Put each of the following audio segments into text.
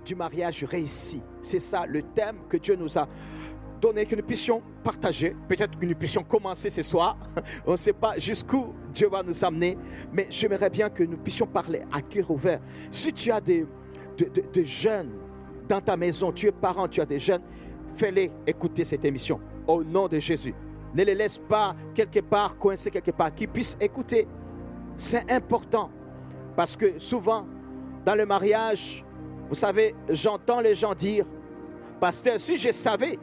du mariage réussi. C'est ça le thème que Dieu nous a donné, que nous puissions partager. Peut-être que nous puissions commencer ce soir. On ne sait pas jusqu'où Dieu va nous amener, mais j'aimerais bien que nous puissions parler à cœur ouvert. Si tu as des jeunes dans ta maison, tu es parent, tu as des jeunes, fais-les écouter cette émission au nom de Jésus. Ne les laisse pas quelque part, coincés quelque part, qu'ils puissent écouter. C'est important parce que souvent, dans le mariage, vous savez, j'entends les gens dire, pasteur, si je savais,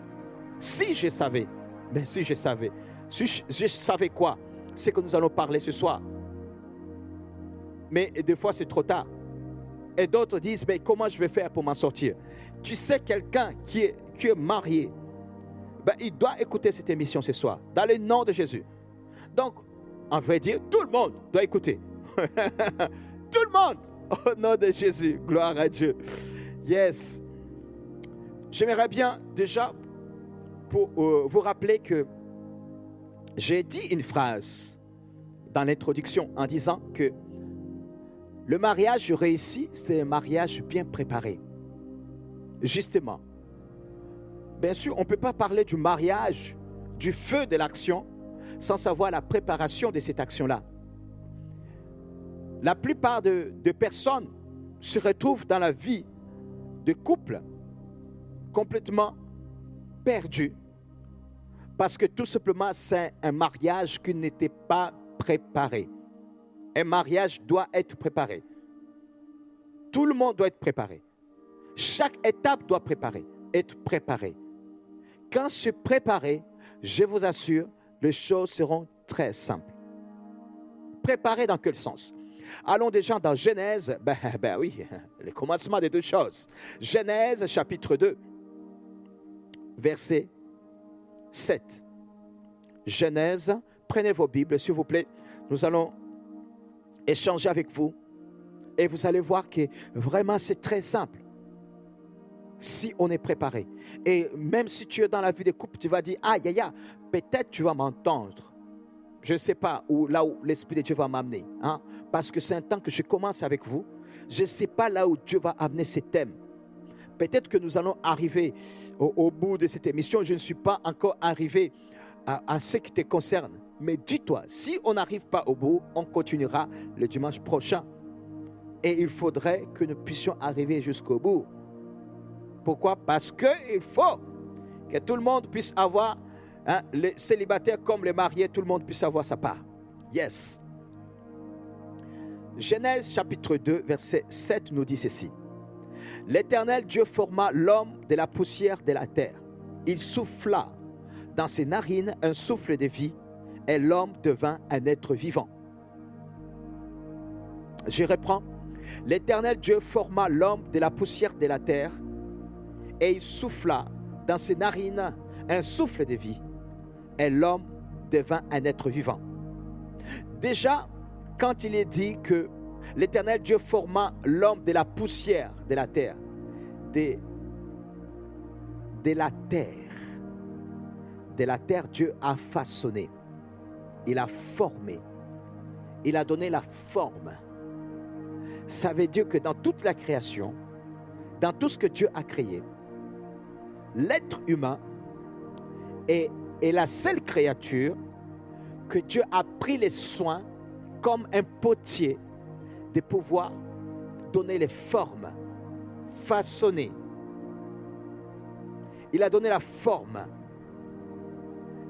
quoi, c'est que nous allons parler ce soir. Mais des fois, c'est trop tard. Et d'autres disent, mais comment je vais faire pour m'en sortir? Tu sais, quelqu'un qui est marié, il doit écouter cette émission ce soir, dans le nom de Jésus. Donc, on va dire, tout le monde doit écouter. Tout le monde, au nom de Jésus, gloire à Dieu. Yes. J'aimerais bien déjà pour vous rappeler que j'ai dit une phrase dans l'introduction en disant que le mariage réussi, c'est un mariage bien préparé. Justement. Bien sûr, on ne peut pas parler du mariage, du feu de l'action, sans savoir la préparation de cette action-là. La plupart de personnes se retrouvent dans la vie de couple complètement perdues parce que tout simplement c'est un mariage qui n'était pas préparé. Un mariage doit être préparé. Tout le monde doit être préparé. Chaque étape doit être préparée. Quand c'est préparé, je vous assure, les choses seront très simples. Préparé dans quel sens? Allons déjà dans Genèse, oui, le commencement de toutes choses. Genèse chapitre 2, verset 7. Genèse, prenez vos Bibles s'il vous plaît. Nous allons échanger avec vous et vous allez voir que vraiment c'est très simple. Si on est préparé. Et même si tu es dans la vie des couples, tu vas dire, peut-être tu vas m'entendre. Je ne sais pas là où l'Esprit de Dieu va m'amener. Parce que c'est un temps que je commence avec vous. Je ne sais pas là où Dieu va amener ces thèmes. Peut-être que nous allons arriver au bout de cette émission. Je ne suis pas encore arrivé à ce qui te concerne. Mais dis-toi, si on n'arrive pas au bout, on continuera le dimanche prochain. Et il faudrait que nous puissions arriver jusqu'au bout. Pourquoi? Parce qu'il faut que tout le monde puisse avoir, les célibataires comme les mariés, tout le monde puisse avoir sa part. Yes. Genèse chapitre 2, verset 7 nous dit ceci. L'Éternel Dieu forma l'homme de la poussière de la terre. Il souffla dans ses narines un souffle de vie et l'homme devint un être vivant. Je reprends. L'Éternel Dieu forma l'homme de la poussière de la terre et il souffla dans ses narines un souffle de vie et l'homme devint un être vivant. Déjà, quand il est dit que l'Éternel Dieu forma l'homme de la poussière de la terre, de la terre, Dieu a façonné, il a formé, il a donné la forme. Ça veut dire que dans toute la création, dans tout ce que Dieu a créé, l'être humain est la seule créature que Dieu a pris les soins comme un potier de pouvoir donner les formes, façonner. Il a donné la forme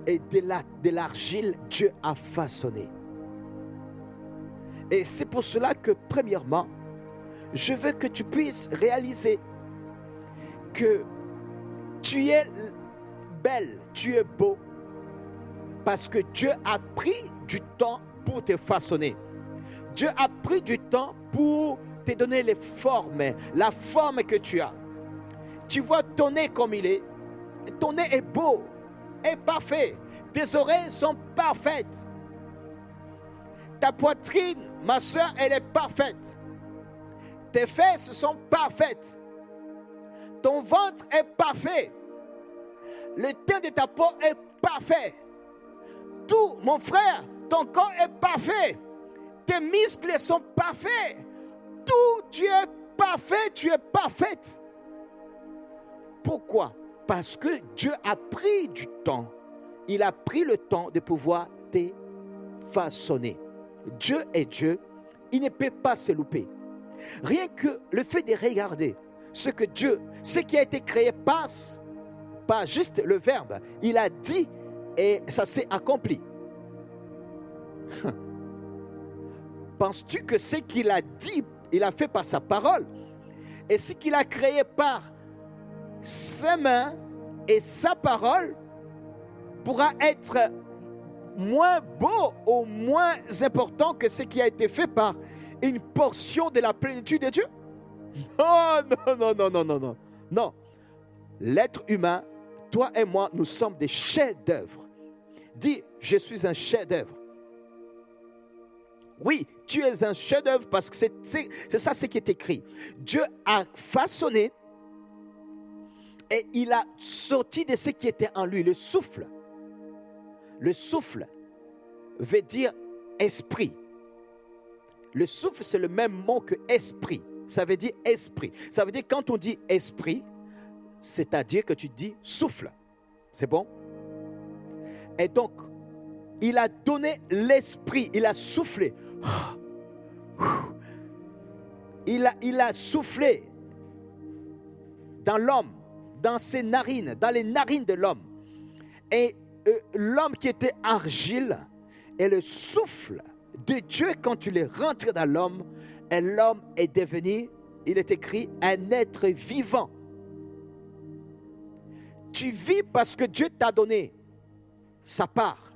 et de l'argile, Dieu a façonné. Et c'est pour cela que premièrement, je veux que tu puisses réaliser que tu es belle, tu es beau, parce que Dieu a pris du temps pour te façonner. Dieu a pris du temps pour te donner les formes, la forme que tu as. Tu vois ton nez comme il est. Ton nez est beau, est parfait. Tes oreilles sont parfaites. Ta poitrine, ma soeur, elle est parfaite. Tes fesses sont parfaites. Ton ventre est parfait. Le teint de ta peau est parfait. Tout, mon frère, ton corps est parfait. Tes muscles sont parfaits. Tout, tu es parfait, tu es parfaite. Pourquoi? Parce que Dieu a pris du temps. Il a pris le temps de pouvoir te façonner. Dieu est Dieu. Il ne peut pas se louper. Rien que le fait de regarder ce que Dieu, ce qui a été créé passe, pas juste le verbe. Il a dit et ça s'est accompli. Penses-tu que ce qu'il a dit, il a fait par sa parole, et ce qu'il a créé par ses mains et sa parole pourra être moins beau ou moins important que ce qui a été fait par une portion de la plénitude de Dieu? Non, non, non, non, non, non, non. Non. L'être humain, toi et moi, nous sommes des chefs-d'œuvre. Dis, je suis un chef-d'œuvre. Oui, tu es un chef-d'œuvre parce que c'est ça ce qui est écrit. Dieu a façonné et il a sorti de ce qui était en lui, le souffle. Le souffle veut dire esprit. Le souffle, c'est le même mot que esprit. Ça veut dire esprit. Ça veut dire quand on dit esprit, c'est-à-dire que tu dis souffle. C'est bon? Et donc, il a donné l'esprit, il a soufflé. Il a soufflé dans l'homme, dans ses narines, dans les narines de l'homme. Et l'homme qui était argile, et le souffle de Dieu, quand il est rentré dans l'homme, et l'homme est devenu, il est écrit, un être vivant. Tu vis parce que Dieu t'a donné sa part.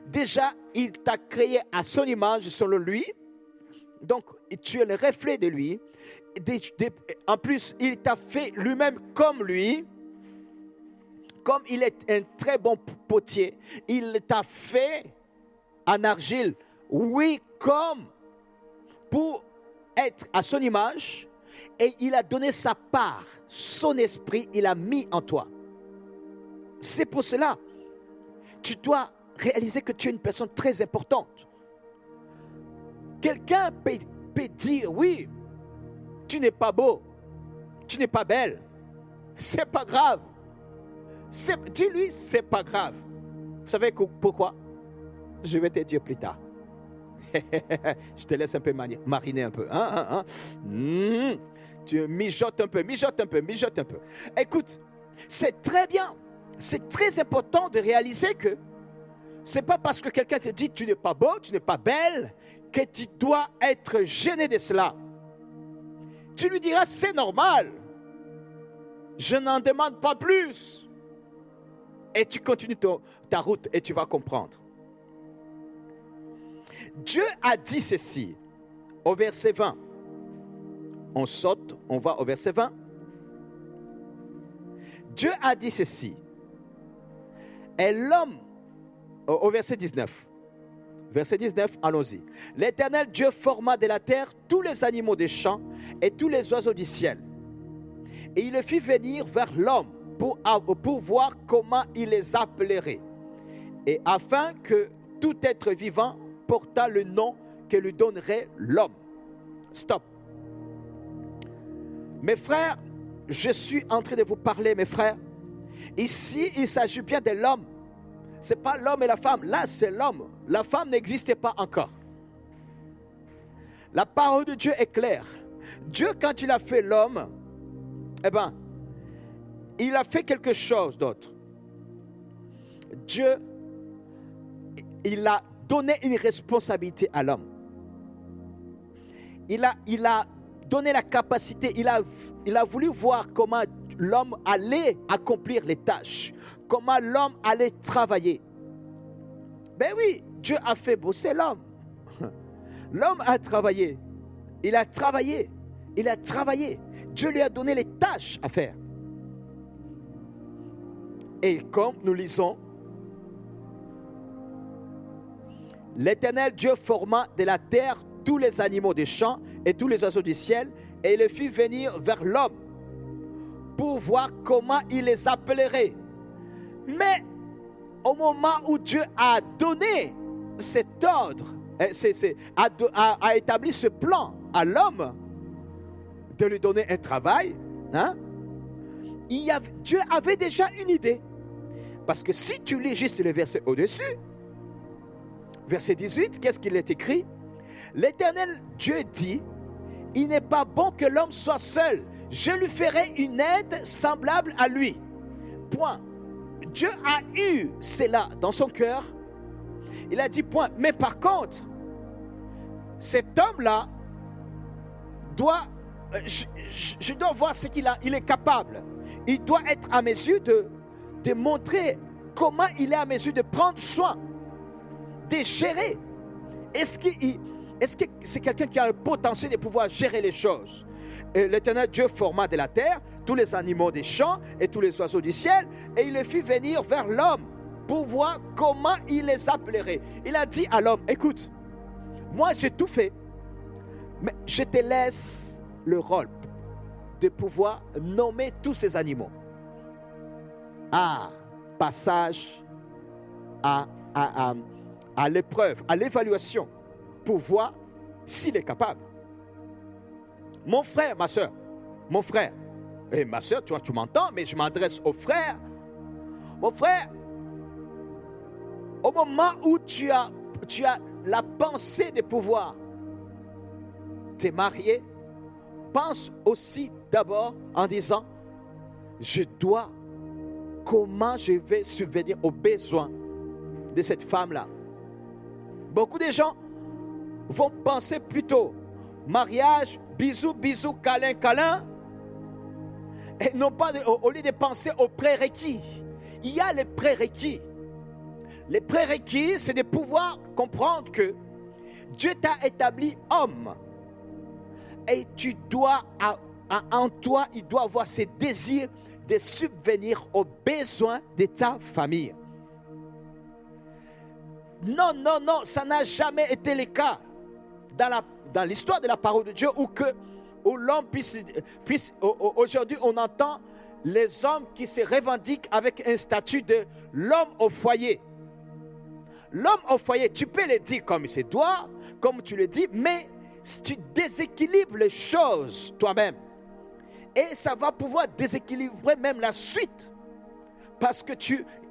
Déjà, il t'a créé à son image, selon lui. Donc, tu es le reflet de lui. En plus, il t'a fait lui-même comme lui. Comme il est un très bon potier, il t'a fait en argile. Oui, comme pour être à son image. Et il a donné sa part, son esprit, il a mis en toi. C'est pour cela, tu dois réaliser que tu es une personne très importante. Quelqu'un peut dire, oui, tu n'es pas beau, tu n'es pas belle. C'est pas grave. Dis-lui, c'est pas grave. Vous savez pourquoi? Je vais te dire plus tard. Je te laisse un peu mariner un peu. Tu mijotes un peu. Écoute, c'est très bien. C'est très important de réaliser que c'est pas parce que quelqu'un te dit tu n'es pas beau, tu n'es pas belle, que tu dois être gêné de cela. Tu lui diras c'est normal. Je n'en demande pas plus. Et tu continues ta route et tu vas comprendre. Dieu a dit ceci au verset 20. On saute, on va au verset 20. Dieu a dit ceci. Et l'homme, au verset 19. Verset 19, allons-y. L'Éternel Dieu forma de la terre tous les animaux des champs et tous les oiseaux du ciel. Et il le fit venir vers l'homme pour voir comment il les appellerait. Et afin que tout être vivant portât le nom que lui donnerait l'homme. Stop. Mes frères, je suis en train de vous parler, mes frères. Ici, il s'agit bien de l'homme. Ce n'est pas l'homme et la femme. Là, c'est l'homme. La femme n'existait pas encore. La parole de Dieu est claire. Dieu, quand il a fait l'homme, il a fait quelque chose d'autre. Dieu, il a donné une responsabilité à l'homme. Il a donné la capacité, il a voulu voir comment l'homme allait accomplir les tâches, comment l'homme allait travailler. Ben oui, Dieu a fait bosser l'homme. L'homme a travaillé. Il a travaillé. Dieu lui a donné les tâches à faire. Et comme nous lisons, l'Éternel Dieu forma de la terre tous les animaux des champs et tous les oiseaux du ciel, et il les fit venir vers l'homme pour voir comment il les appellerait. Mais au moment où Dieu a donné cet ordre, a établi ce plan à l'homme de lui donner un travail, Dieu avait déjà une idée. Parce que si tu lis juste le verset au-dessus, verset 18, qu'est-ce qu'il est écrit? L'Éternel Dieu dit, il n'est pas bon que l'homme soit seul. Je lui ferai une aide semblable à lui. Point. Dieu a eu cela dans son cœur. Il a dit point. Mais par contre, cet homme-là doit, je dois voir ce qu'il a. Il est capable. Il doit être à mesure de montrer comment il est à mesure de prendre soin, de gérer. Est-ce que c'est quelqu'un qui a le potentiel de pouvoir gérer les choses? L'Éternel Dieu forma de la terre tous les animaux des champs et tous les oiseaux du ciel, et il les fit venir vers l'homme pour voir comment il les appellerait. Il a dit à l'homme, écoute, moi j'ai tout fait, mais je te laisse le rôle de pouvoir nommer tous ces animaux. Passage à l'épreuve, à l'évaluation, pour voir s'il est capable. Mon frère, ma soeur, mon frère, et ma soeur, tu m'entends, mais je m'adresse au frère. Mon frère, au moment où tu as la pensée de pouvoir te marier, pense aussi d'abord en disant, comment je vais subvenir aux besoins de cette femme-là. Beaucoup de gens vont penser plutôt mariage, bisous, bisous, câlin, câlin, et non pas au lieu de penser aux prérequis. Il y a les prérequis. Les prérequis, c'est de pouvoir comprendre que Dieu t'a établi homme, et tu dois, en toi, il doit avoir ce désir de subvenir aux besoins de ta famille. Non, ça n'a jamais été le cas dans l'histoire de la parole de Dieu où l'homme puisse aujourd'hui on entend les hommes qui se revendiquent avec un statut de l'homme au foyer. L'homme au foyer, tu peux le dire comme il se doit, comme tu le dis, mais tu déséquilibres les choses toi-même. Et ça va pouvoir déséquilibrer même la suite. Parce que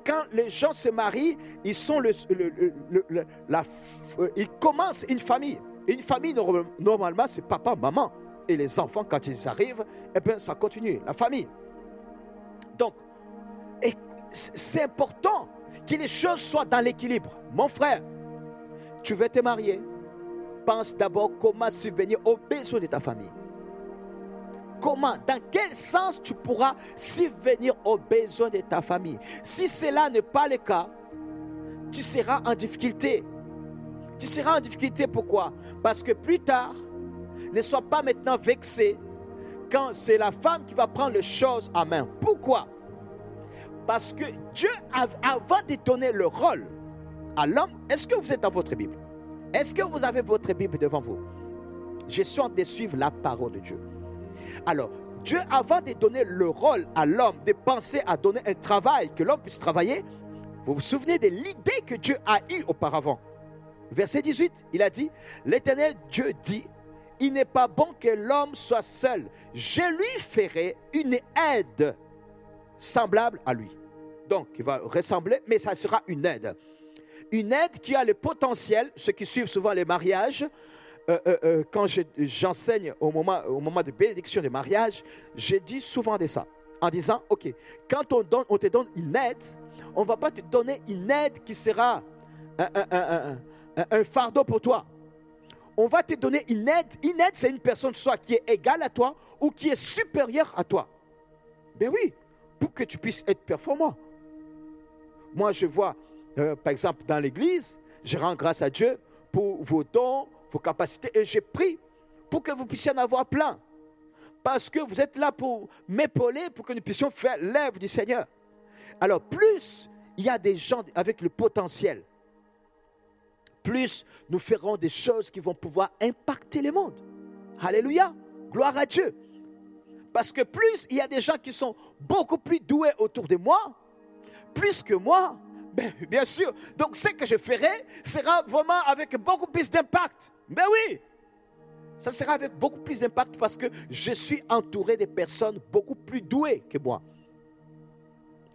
quand les gens se marient, ils commencent une famille. Et une famille, normalement, c'est papa, maman. Et les enfants, quand ils arrivent, eh bien, ça continue, la famille. Donc, c'est important que les choses soient dans l'équilibre. Mon frère, tu veux te marier, pense d'abord comment subvenir aux besoins de ta famille. Comment, dans quel sens tu pourras subvenir aux besoins de ta famille? Si cela n'est pas le cas, tu seras en difficulté. Tu seras en difficulté, pourquoi? Parce que plus tard, ne sois pas maintenant vexé quand c'est la femme qui va prendre les choses en main. Pourquoi? Parce que Dieu, avant de donner le rôle à l'homme, est-ce que vous êtes dans votre Bible? Est-ce que vous avez votre Bible devant vous? Je suis en train de suivre la parole de Dieu. Alors, Dieu, avant de donner le rôle à l'homme, de penser à donner un travail, que l'homme puisse travailler, vous vous souvenez de l'idée que Dieu a eue auparavant. Verset 18, il a dit, l'Éternel Dieu dit, il n'est pas bon que l'homme soit seul. Je lui ferai une aide semblable à lui. Donc, il va ressembler, mais ça sera une aide. Une aide qui a le potentiel, ceux qui suivent souvent les mariages, quand j'enseigne au moment de bénédiction de mariage, je dis souvent de ça, en disant, ok, quand on te donne une aide, on ne va pas te donner une aide qui sera un fardeau pour toi. On va te donner une aide. Une aide, c'est une personne soit qui est égale à toi ou qui est supérieure à toi. Ben oui, pour que tu puisses être performant. Moi, je vois, par exemple, dans l'église, je rends grâce à Dieu pour vos dons, vos capacités, et j'ai prie pour que vous puissiez en avoir plein. Parce que vous êtes là pour m'épauler, pour que nous puissions faire l'œuvre du Seigneur. Alors, plus il y a des gens avec le potentiel, plus nous ferons des choses qui vont pouvoir impacter le monde. Alléluia, gloire à Dieu. Parce que plus il y a des gens qui sont beaucoup plus doués autour de moi, plus que moi, ben, bien sûr. Donc ce que je ferai sera vraiment avec beaucoup plus d'impact. Ben oui, ça sera avec beaucoup plus d'impact parce que je suis entouré de personnes beaucoup plus douées que moi.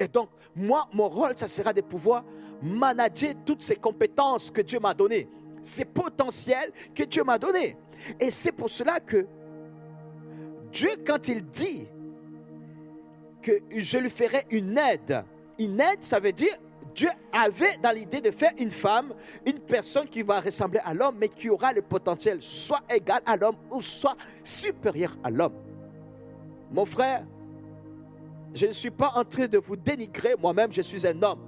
Et donc, moi, mon rôle, ça sera de pouvoir manager toutes ces compétences que Dieu m'a données, ces potentiels que Dieu m'a donnés. Et c'est pour cela que Dieu, quand il dit que je lui ferai une aide, ça veut dire Dieu avait dans l'idée de faire une femme, une personne qui va ressembler à l'homme, mais qui aura le potentiel soit égal à l'homme ou soit supérieur à l'homme. Mon frère, je ne suis pas en train de vous dénigrer, moi-même je suis un homme.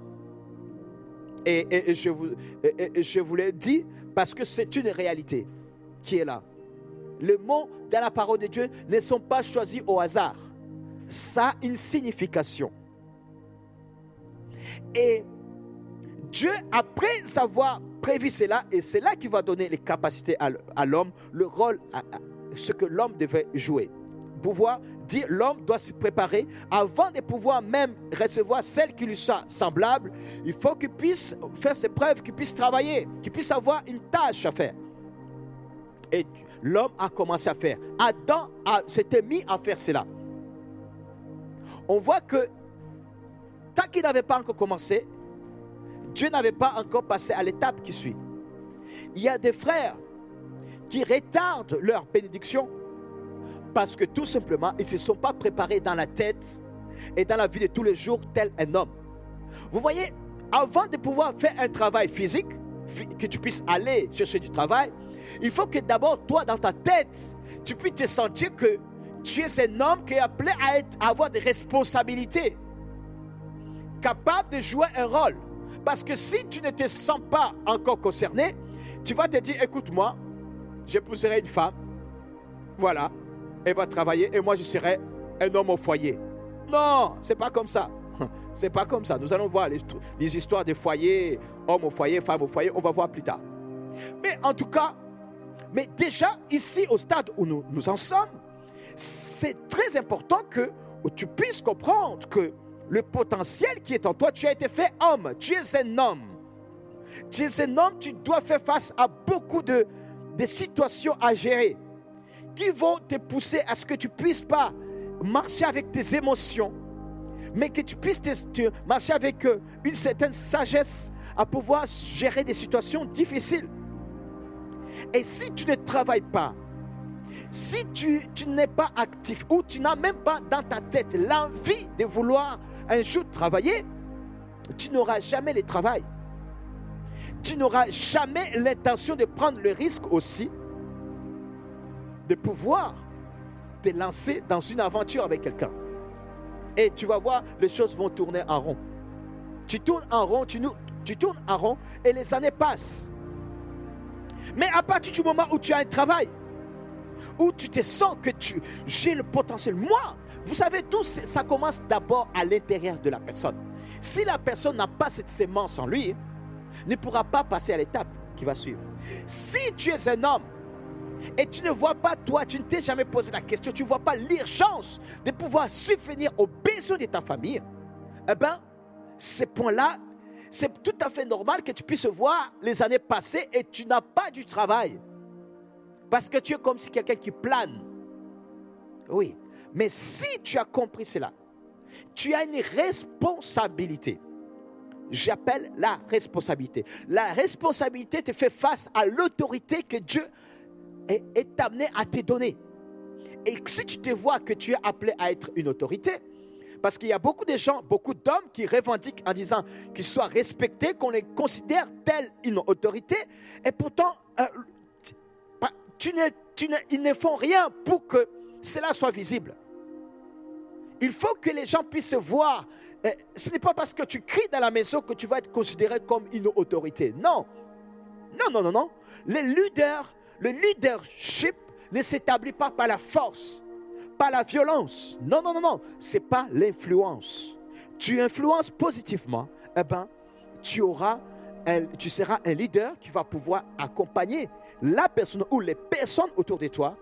Et je vous l'ai dit parce que c'est une réalité qui est là. Les mots dans la parole de Dieu ne sont pas choisis au hasard. Ça a une signification. Et Dieu, après avoir prévu cela, et c'est là qu'il va donner les capacités à l'homme, le rôle, ce que l'homme devait jouer. Pouvoir dire, l'homme doit se préparer avant de pouvoir même recevoir celle qui lui soit semblable. Il faut qu'il puisse faire ses preuves, qu'il puisse travailler, qu'il puisse avoir une tâche à faire. Et l'homme a commencé à faire. Adam s'était mis à faire cela. On voit que tant qu'il n'avait pas encore commencé, Dieu n'avait pas encore passé à l'étape qui suit. Il y a des frères qui retardent leur bénédiction parce que tout simplement, ils ne se sont pas préparés dans la tête et dans la vie de tous les jours tel un homme. Vous voyez, avant de pouvoir faire un travail physique, que tu puisses aller chercher du travail, il faut que d'abord, toi, dans ta tête, tu puisses te sentir que tu es un homme qui est appelé à avoir des responsabilités, capable de jouer un rôle. Parce que si tu ne te sens pas encore concerné, tu vas te dire, écoute-moi, j'épouserai une femme, voilà, elle va travailler et moi je serai un homme au foyer. Non, c'est pas comme ça. C'est pas comme ça. Nous allons voir les histoires de foyer, homme au foyer, femme au foyer, on va voir plus tard. Mais en tout cas, mais déjà ici au stade où nous en sommes, c'est très important que tu puisses comprendre que le potentiel qui est en toi, tu as été fait homme, tu es un homme. Tu es un homme, tu dois faire face à beaucoup de situations à gérer qui vont te pousser à ce que tu ne puisses pas marcher avec tes émotions, mais que tu puisses marcher avec une certaine sagesse à pouvoir gérer des situations difficiles. Et si tu ne travailles pas, si tu n'es pas actif ou tu n'as même pas dans ta tête l'envie de vouloir un jour travailler, tu n'auras jamais le travail. Tu n'auras jamais l'intention de prendre le risque aussi de pouvoir te lancer dans une aventure avec quelqu'un. Et tu vas voir, les choses vont tourner en rond. Tu tournes en rond, tu tournes en rond et les années passent. Mais à partir du moment où tu as un travail, où tu te sens que j'ai le potentiel. Moi, vous savez, tout ça commence d'abord à l'intérieur de la personne. Si la personne n'a pas cette sémence en lui, ne pourra pas passer à l'étape qui va suivre. Si tu es un homme et tu ne vois pas, toi, tu ne t'es jamais posé la question, tu ne vois pas l'urgence de pouvoir subvenir aux besoins de ta famille, eh bien, ces points-là, c'est tout à fait normal que tu puisses voir les années passer et tu n'as pas du travail. Parce que tu es comme si quelqu'un qui plane. Oui, mais si tu as compris cela, tu as une responsabilité. J'appelle la responsabilité. La responsabilité te fait face à l'autorité que Dieu est amené à te donner. Et si tu te vois que tu es appelé à être une autorité, parce qu'il y a beaucoup de gens, beaucoup d'hommes qui revendiquent en disant qu'ils soient respectés, qu'on les considère telle une autorité, et pourtant, ils ne font rien pour que cela soit visible. Il faut que les gens puissent voir. Ce n'est pas parce que tu cries dans la maison que tu vas être considéré comme une autorité. Non. Non. Le leadership ne s'établit pas par la force, par la violence. Non. Ce n'est pas l'influence. Tu influences positivement, eh bien, tu seras un leader qui va pouvoir accompagner la personne ou les personnes autour de toi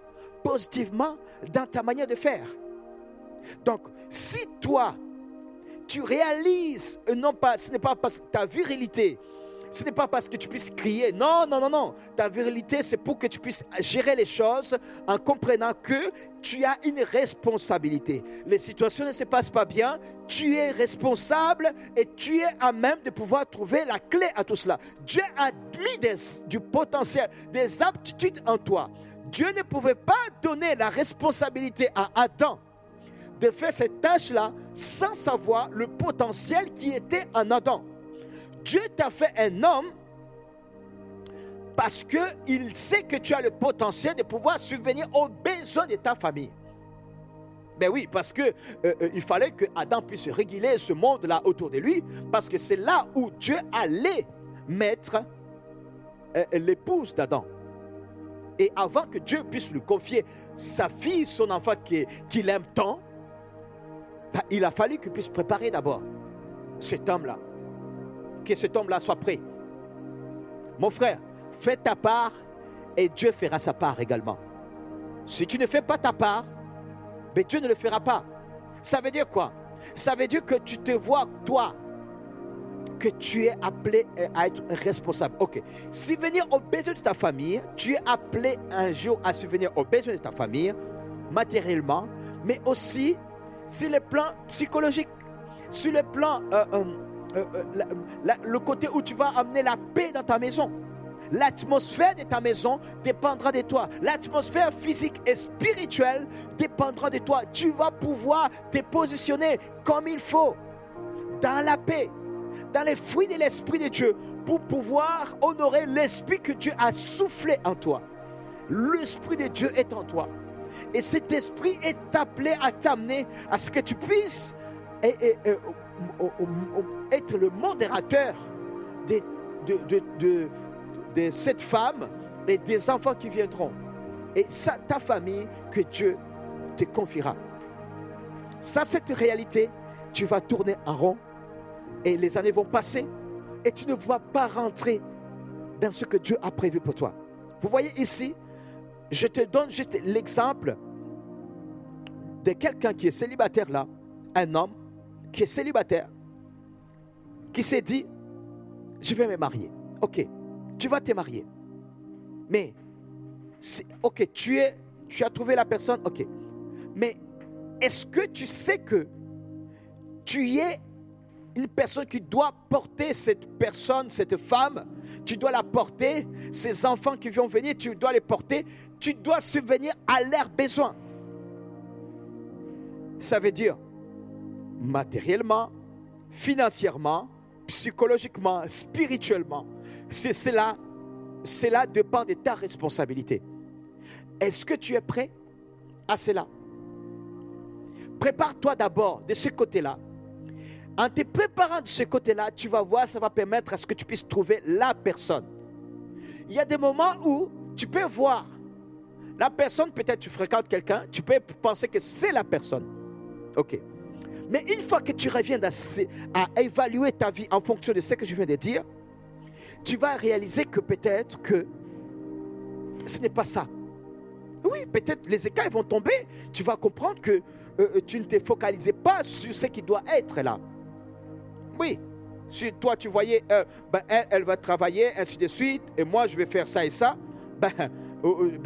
positivement dans ta manière de faire. Donc, si toi, tu réalises, ce n'est pas parce que ta virilité Ce n'est pas parce que tu puisses crier. Non, non, non, non. Ta virilité, c'est pour que tu puisses gérer les choses en comprenant que tu as une responsabilité. Les situations ne se passent pas bien. Tu es responsable et tu es à même de pouvoir trouver la clé à tout cela. Dieu a mis du potentiel, des aptitudes en toi. Dieu ne pouvait pas donner la responsabilité à Adam de faire cette tâche-là sans savoir le potentiel qui était en Adam. Dieu t'a fait un homme parce qu'il sait que tu as le potentiel de pouvoir subvenir aux besoins de ta famille. Ben oui, parce que il fallait que Adam puisse réguler ce monde-là autour de lui, parce que c'est là où Dieu allait mettre l'épouse d'Adam. Et avant que Dieu puisse lui confier sa fille, son enfant qu'il aime tant, ben, il a fallu qu'il puisse préparer d'abord cet homme-là. Que cet homme-là soit prêt. Mon frère, fais ta part et Dieu fera sa part également. Si tu ne fais pas ta part, mais Dieu ne le fera pas. Ça veut dire quoi? Ça veut dire que tu te vois, toi, que tu es appelé à être responsable. Ok. Subvenir aux besoins de ta famille, tu es appelé un jour à subvenir aux besoins de ta famille, matériellement, mais aussi sur le plan psychologique, sur le plan le côté où tu vas amener la paix dans ta maison. L'atmosphère de ta maison dépendra de toi. L'atmosphère physique et spirituelle dépendra de toi. Tu vas pouvoir te positionner comme il faut, dans la paix, dans les fruits de l'Esprit de Dieu, pour pouvoir honorer l'Esprit que Dieu a soufflé en toi. L'Esprit de Dieu est en toi. Et cet Esprit est appelé à t'amener à ce que tu puisses être le modérateur de cette femme et des enfants qui viendront. Et ça, ta famille que Dieu te confiera. Ça, cette réalité, tu vas tourner en rond et les années vont passer et tu ne vas pas rentrer dans ce que Dieu a prévu pour toi. Vous voyez ici, je te donne juste l'exemple de quelqu'un qui est célibataire là, un homme qui est célibataire, qui s'est dit, je vais me marier. Ok, tu vas te marier. Mais, ok, tu as trouvé la personne, ok. Mais, est-ce que tu sais que tu es une personne qui doit porter cette personne, cette femme, tu dois la porter, ces enfants qui vont venir, tu dois les porter, tu dois subvenir à leurs besoins. Ça veut dire, matériellement, financièrement, psychologiquement, spirituellement, cela dépend de ta responsabilité. Est-ce que tu es prêt à cela? Prépare-toi d'abord de ce côté-là. En te préparant de ce côté-là, tu vas voir, ça va permettre à ce que tu puisses trouver la personne. Il y a des moments où tu peux voir la personne, peut-être tu fréquentes quelqu'un, tu peux penser que c'est la personne. Ok. Mais une fois que tu reviens à évaluer ta vie en fonction de ce que je viens de dire, tu vas réaliser que peut-être que ce n'est pas ça. Oui, peut-être les écailles vont tomber. Tu vas comprendre que tu ne t'es focalisé pas sur ce qui doit être là. Oui, si toi tu voyais, elle va travailler, ainsi de suite, et moi je vais faire ça et ça,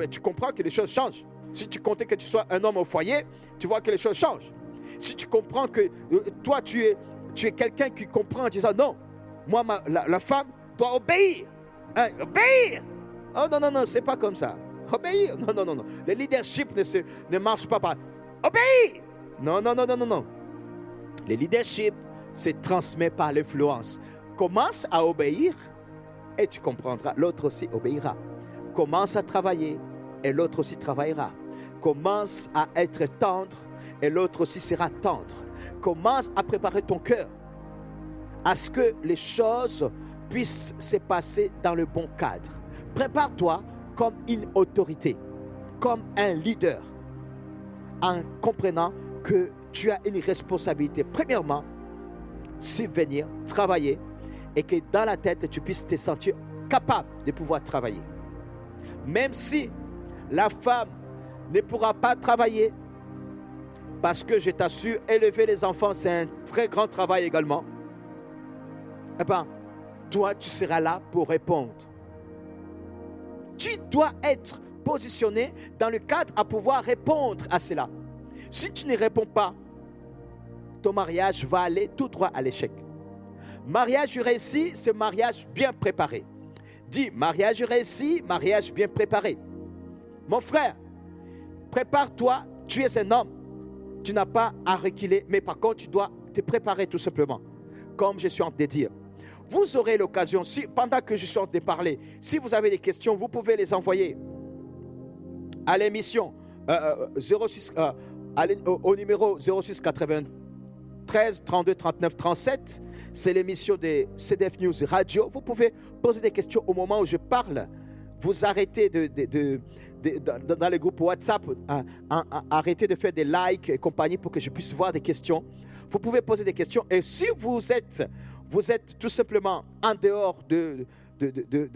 tu comprends que les choses changent. Si tu comptais que tu sois un homme au foyer, tu vois que les choses changent. Si tu comprends que toi tu es quelqu'un qui comprend en disant non, moi la femme doit obéir. Hein, obéir. Oh non, non, non, c'est pas comme ça. Obéir. Non, non, non, non. Le leadership ne marche pas par obéir. Non, non, non, non, non, non. Le leadership se transmet par l'influence. Commence à obéir et tu comprendras. L'autre aussi obéira. Commence à travailler et l'autre aussi travaillera. Commence à être tendre et l'autre aussi sera tendre. Commence à préparer ton cœur à ce que les choses puissent se passer dans le bon cadre. Prépare-toi comme une autorité, comme un leader, en comprenant que tu as une responsabilité. Premièrement, subvenir, travailler, et que dans la tête, tu puisses te sentir capable de pouvoir travailler. Même si la femme ne pourra pas travailler, parce que je t'assure, élever les enfants, c'est un très grand travail également. Eh bien, toi, tu seras là pour répondre. Tu dois être positionné dans le cadre à pouvoir répondre à cela. Si tu ne réponds pas, ton mariage va aller tout droit à l'échec. Mariage réussi, c'est mariage bien préparé. Dis, mariage réussi, mariage bien préparé. Mon frère, prépare-toi, tu es un homme. Tu n'as pas à reculer, mais par contre, tu dois te préparer tout simplement. Comme je suis en train de dire. Vous aurez l'occasion, pendant que je suis en train de parler, si vous avez des questions, vous pouvez les envoyer à l'émission 06, au numéro 06 93 32 39 37. C'est l'émission des CDF News Radio. Vous pouvez poser des questions au moment où je parle. Vous arrêtez dans les groupes WhatsApp, arrêtez de faire des likes et compagnie pour que je puisse voir des questions. Vous pouvez poser des questions. Et si vous êtes tout simplement en dehors de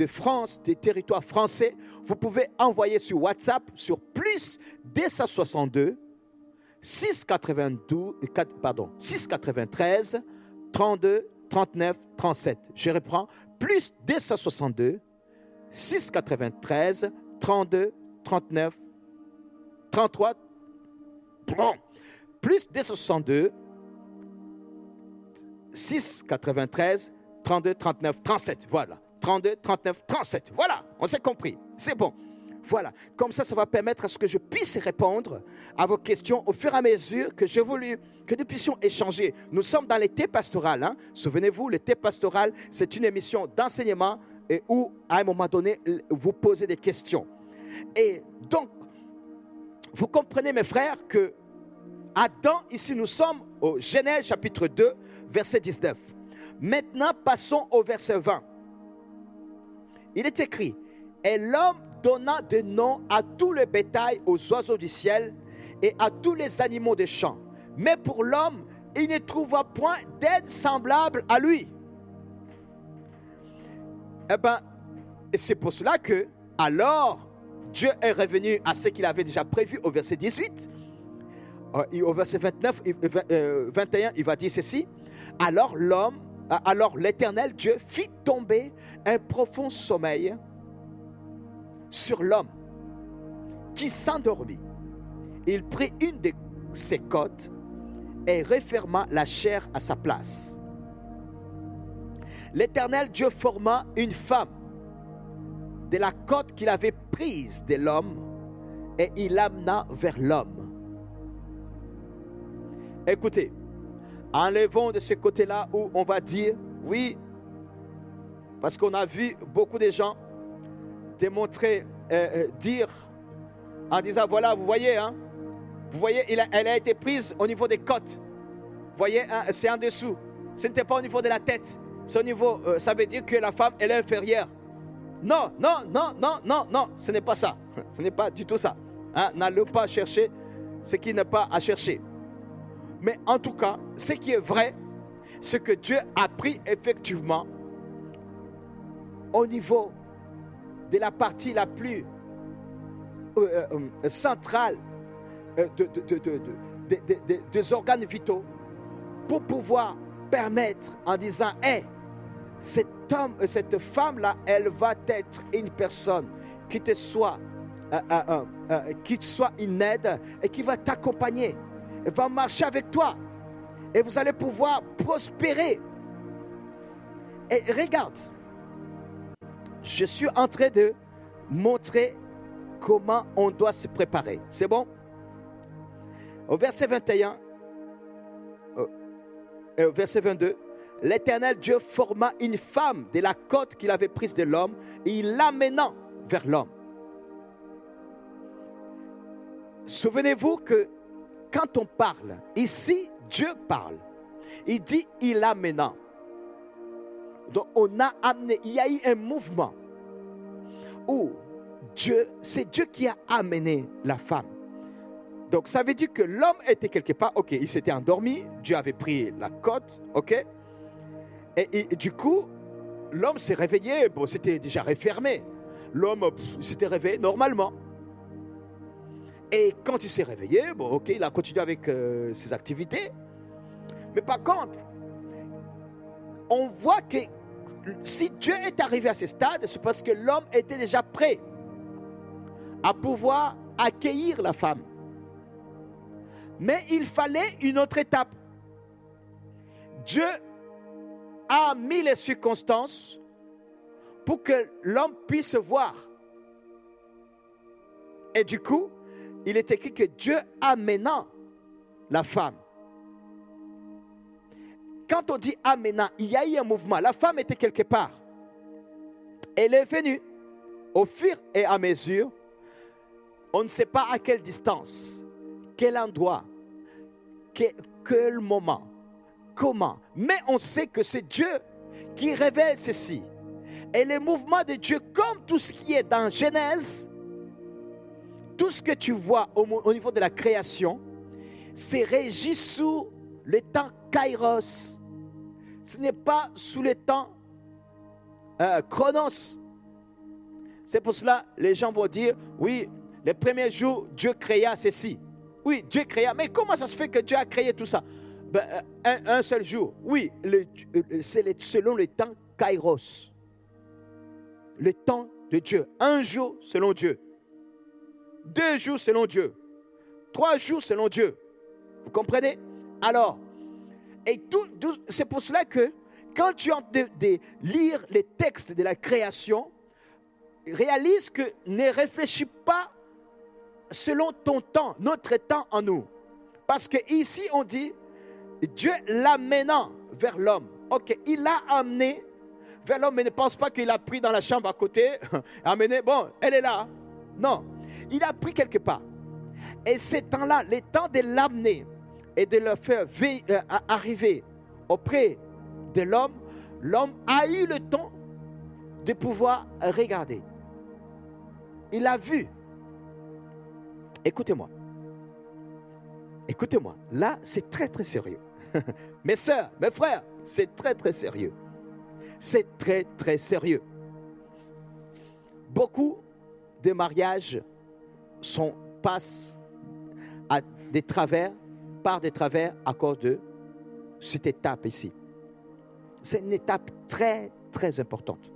France, des territoires français, vous pouvez envoyer sur WhatsApp sur plus 262 693 32 39 37. Je reprends, plus 262 693 32 39 33. Bon. Plus 262 693 32 39 37. Voilà. 32 39 37. Voilà. On s'est compris. C'est bon. Voilà. Comme ça va permettre à ce que je puisse répondre à vos questions au fur et à mesure que que nous puissions échanger. Nous sommes dans l'été pastoral. Hein? Souvenez-vous, l'été pastoral, c'est une émission d'enseignement et où, à un moment donné, vous posez des questions. Et donc, vous comprenez, mes frères, que Adam, ici, nous sommes au Genèse chapitre 2, verset 19. Maintenant, passons au verset 20. Il est écrit, « Et l'homme donna des noms à tout le bétail, aux oiseaux du ciel et à tous les animaux des champs. Mais pour l'homme, il ne trouva point d'aide semblable à lui. » Eh bien, c'est pour cela que, alors, Dieu est revenu à ce qu'il avait déjà prévu au verset 18. Au verset 29, 21, il va dire ceci. Alors l'Éternel Dieu fit tomber un profond sommeil sur l'homme qui s'endormit. Il prit une de ses côtes et referma la chair à sa place. L'Éternel Dieu forma une femme de la côte qu'il avait prise de l'homme et il l'amena vers l'homme. Écoutez, enlevons de ce côté-là où on va dire oui, parce qu'on a vu beaucoup de gens démontrer, dire en disant voilà, vous voyez, elle a été prise au niveau des côtes. Vous voyez, hein, c'est en dessous. Ce n'était pas au niveau de la tête. C'est au niveau, ça veut dire que la femme, elle est inférieure. Non, ce n'est pas ça. Ce n'est pas du tout ça. Hein, n'allons pas chercher ce qui n'est pas à chercher. Mais en tout cas, ce qui est vrai, c'est que Dieu a pris effectivement au niveau de la partie la plus centrale des organes vitaux pour pouvoir permettre en disant hey, cette femme-là, elle va être une personne qui te soit une aide et qui va t'accompagner. Elle va marcher avec toi et vous allez pouvoir prospérer. Et regarde, je suis en train de montrer comment on doit se préparer. C'est bon? Au verset 21 et au verset 22, l'Éternel Dieu forma une femme de la côte qu'il avait prise de l'homme et il l'amena vers l'homme. Souvenez-vous que quand on parle, ici, Dieu parle. Il dit, il amena. Donc, on a amené, il y a eu un mouvement où c'est Dieu qui a amené la femme. Donc, ça veut dire que l'homme était quelque part, ok, il s'était endormi, Dieu avait pris la côte, ok. Et du coup, l'homme s'est réveillé, bon, c'était déjà refermé. L'homme s'était réveillé normalement. Et quand il s'est réveillé, bon, ok, il a continué avec ses activités. Mais par contre, on voit que si Dieu est arrivé à ce stade, c'est parce que l'homme était déjà prêt à pouvoir accueillir la femme. Mais il fallait une autre étape. Dieu a mis les circonstances pour que l'homme puisse voir. Et du coup, il est écrit que Dieu amenant la femme. Quand on dit amenant, il y a eu un mouvement. La femme était quelque part. Elle est venue. Au fur et à mesure, on ne sait pas à quelle distance, quel endroit, quel moment, comment. Mais on sait que c'est Dieu qui révèle ceci. Et les mouvements de Dieu, comme tout ce qui est dans Genèse, tout ce que tu vois au niveau de la création, c'est régi sous le temps Kairos. Ce n'est pas sous le temps Chronos. C'est pour cela que les gens vont dire, oui, les premiers jours, Dieu créa ceci. Oui, Dieu créa. Mais comment ça se fait que Dieu a créé tout ça? Un seul jour. Oui, c'est selon le temps Kairos. Le temps de Dieu. Un jour selon Dieu. 2 jours selon Dieu. 3 jours selon Dieu. Vous comprenez? Alors, c'est pour cela que quand tu as de lire les textes de la création, réalise que ne réfléchis pas selon ton temps, notre temps en nous. Parce que ici on dit, Dieu l'amenant vers l'homme. Ok, il l'a amené vers l'homme, mais ne pense pas qu'il a pris dans la chambre à côté, amené, bon, elle est là. Non, il a pris quelque part. Et ces temps-là, les temps de l'amener et de le faire arriver auprès de l'homme, l'homme a eu le temps de pouvoir regarder. Il a vu. Écoutez-moi. Écoutez-moi. Là, c'est très, très sérieux. Mes sœurs, mes frères, c'est très, très sérieux. C'est très, très sérieux. Beaucoup de mariages passent à des travers, par des travers à cause de cette étape ici. C'est une étape très, très importante.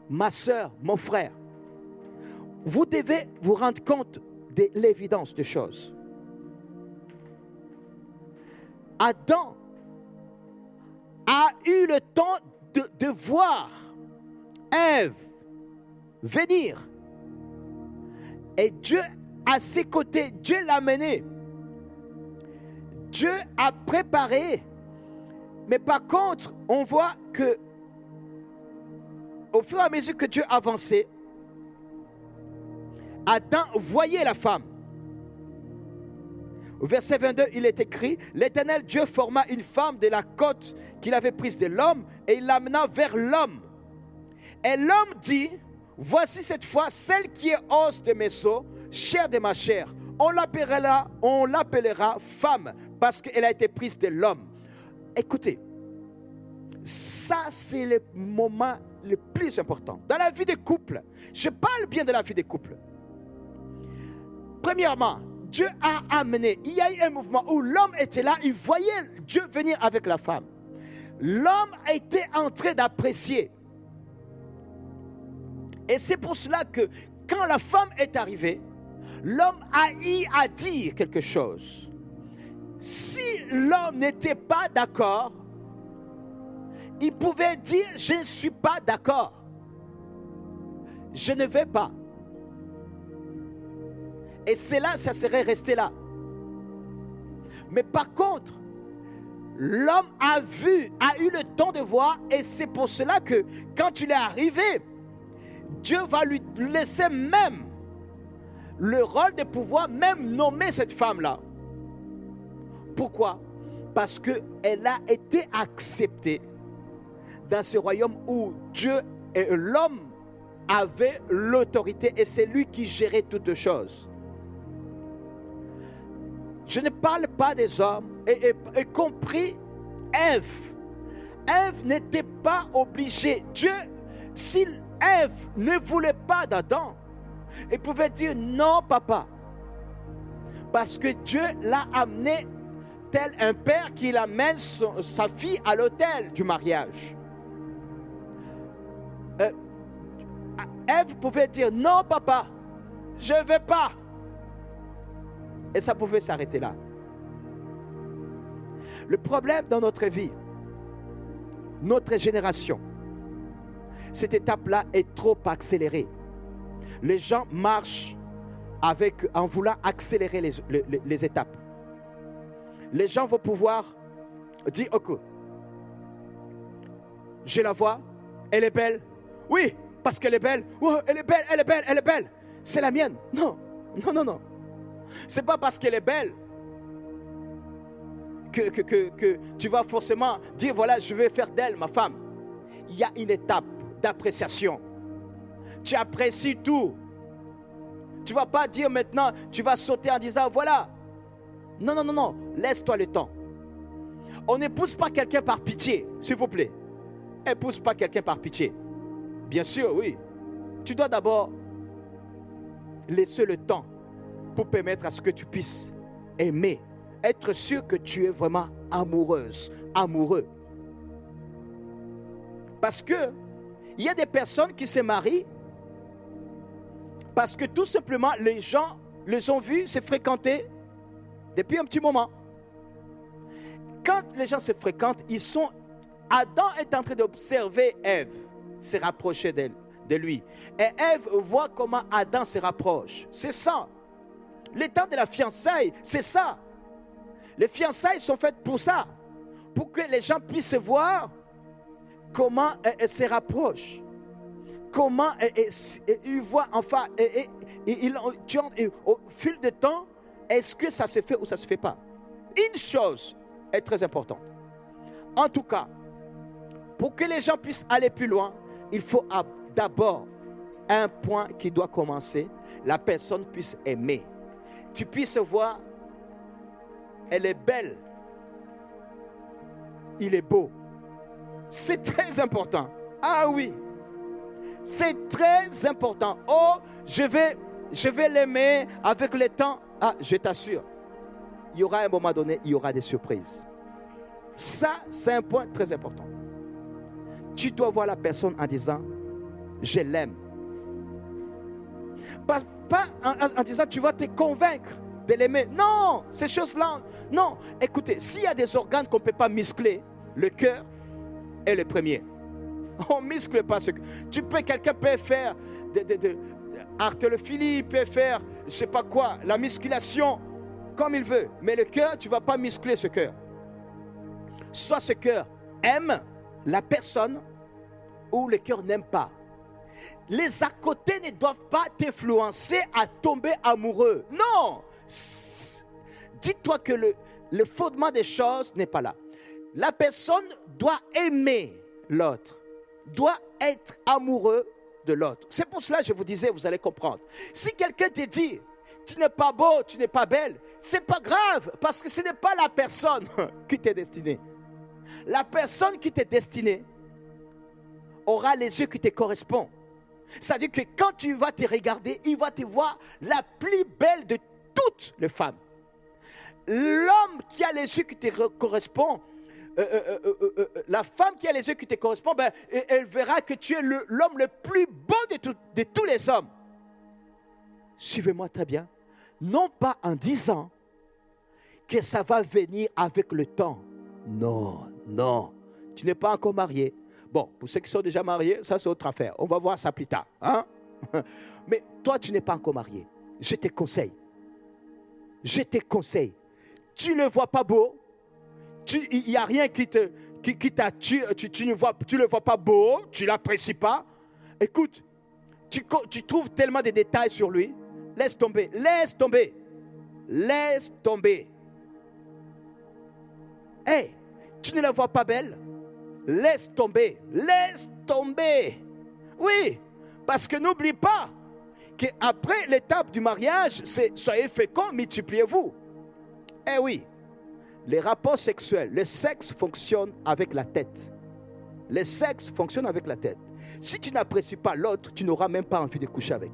Ma sœur, mon frère, vous devez vous rendre compte de l'évidence des choses. Adam a eu le temps de voir Ève venir. Et Dieu, à ses côtés, Dieu l'a mené. Dieu a préparé. Mais par contre, on voit que au fur et à mesure que Dieu avançait, Adam voyait la femme. Au verset 22, il est écrit, l'Éternel Dieu forma une femme de la côte qu'il avait prise de l'homme et il l'amena vers l'homme. Et l'homme dit, voici cette fois celle qui est os de mes os, chair de ma chair. On l'appellera femme parce qu'elle a été prise de l'homme. Écoutez, ça c'est le moment le plus important. Dans la vie des couples, je parle bien de la vie des couples. Premièrement, Dieu a amené, il y a eu un mouvement où l'homme était là, il voyait Dieu venir avec la femme. L'homme était en train d'apprécier. Et c'est pour cela que quand la femme est arrivée, l'homme a eu à dire quelque chose. Si l'homme n'était pas d'accord, il pouvait dire, je ne suis pas d'accord. Je ne vais pas. Et c'est là, ça serait resté là. Mais par contre, l'homme a eu le temps de voir, et c'est pour cela que quand il est arrivé, Dieu va lui laisser même le rôle de pouvoir même nommer cette femme-là. Pourquoi? Parce qu'elle a été acceptée dans ce royaume où Dieu et l'homme avaient l'autorité et c'est lui qui gérait toutes choses. Je ne parle pas des hommes, y compris Ève. Ève n'était pas obligée. Dieu, si Ève ne voulait pas d'Adam, il pouvait dire non, papa. Parce que Dieu l'a amené tel un père qui amène sa fille à l'autel du mariage. Ève pouvait dire non papa, je ne vais pas. Et ça pouvait s'arrêter là. Le problème dans notre vie, notre génération, cette étape-là est trop accélérée. Les gens marchent en voulant accélérer les étapes. Les gens vont pouvoir dire ok, je la vois, elle est belle. Oui, parce qu'elle est belle. Oh, elle est belle, elle est belle, elle est belle. C'est la mienne. Non, non, non, non. C'est pas parce qu'elle est belle que tu vas forcément dire voilà, je vais faire d'elle ma femme. Il y a une étape d'appréciation. Tu apprécies tout. Tu ne vas pas dire maintenant, tu vas sauter en disant voilà. Non, non, non, non. Laisse-toi le temps. On n'épouse pas quelqu'un par pitié, s'il vous plaît. Épouse pas quelqu'un par pitié. Bien sûr, oui. Tu dois d'abord laisser le temps pour permettre à ce que tu puisses aimer. Être sûr que tu es vraiment amoureuse, amoureux. Parce que il y a des personnes qui se marient parce que tout simplement les gens les ont vus se fréquenter depuis un petit moment. Quand les gens se fréquentent, Adam est en train d'observer Ève se rapprocher de lui. Et Ève voit comment Adam se rapproche. C'est ça. Le temps de la fiançaille, c'est ça. Les fiançailles sont faites pour ça. Pour que les gens puissent voir comment elles se rapprochent. Comment ils voient enfin, au fil du temps, est-ce que ça se fait ou ça ne se fait pas? Une chose est très importante. En tout cas, pour que les gens puissent aller plus loin, il faut d'abord un point qui doit commencer. La personne puisse aimer. Tu puisses voir, elle est belle. Il est beau. C'est très important. Ah oui. C'est très important. Oh, je vais l'aimer avec le temps. Ah, je t'assure. Il y aura un moment donné, il y aura des surprises. Ça, c'est un point très important. Tu dois voir la personne en disant, je l'aime. Pas en disant, tu vas te convaincre de l'aimer. Non, ces choses-là, non. Écoutez, s'il y a des organes qu'on ne peut pas muscler, le cœur est le premier. On ne muscle pas ce que... Quelqu'un peut faire haltérophilie, peut faire, je ne sais pas quoi, la musculation, comme il veut. Mais le cœur, tu ne vas pas muscler ce cœur. Soit ce cœur aime la personne ou le cœur n'aime pas. Les à côté ne doivent pas t'influencer à tomber amoureux. Non. Dis-toi que le fondement des choses n'est pas là. La personne doit aimer l'autre, doit être amoureux de l'autre. C'est pour cela que je vous disais, vous allez comprendre. Si quelqu'un te dit, tu n'es pas beau, tu n'es pas belle, c'est pas grave, parce que ce n'est pas la personne qui t'est destinée. La personne qui t'est destinée aura les yeux qui te correspondent. C'est-à-dire que quand tu vas te regarder, il va te voir la plus belle de toutes les femmes. L'homme qui a les yeux qui te correspondent, la femme qui a les yeux qui te correspondent, elle verra que tu es l'homme le plus beau de tous les hommes. Suivez-moi très bien. Non pas en disant que ça va venir avec le temps. Non, non. Tu n'es pas encore marié. Bon, pour ceux qui sont déjà mariés, ça c'est autre affaire. On va voir ça plus tard. Hein? Mais toi, tu n'es pas encore marié. Je te conseille. Je te conseille. Tu ne le vois pas beau. Il n'y a rien qui t'attire. Tu ne le vois pas beau. Tu ne l'apprécies pas. Écoute, tu trouves tellement de détails sur lui. Laisse tomber. Laisse tomber. Laisse tomber. Hey, tu ne la vois pas belle? Laisse tomber. Laisse tomber. Oui, parce que n'oublie pas qu'après l'étape du mariage, c'est soyez féconds, multipliez-vous. Eh oui, les rapports sexuels, le sexe fonctionne avec la tête. Le sexe fonctionne avec la tête. Si tu n'apprécies pas l'autre, tu n'auras même pas envie de coucher avec.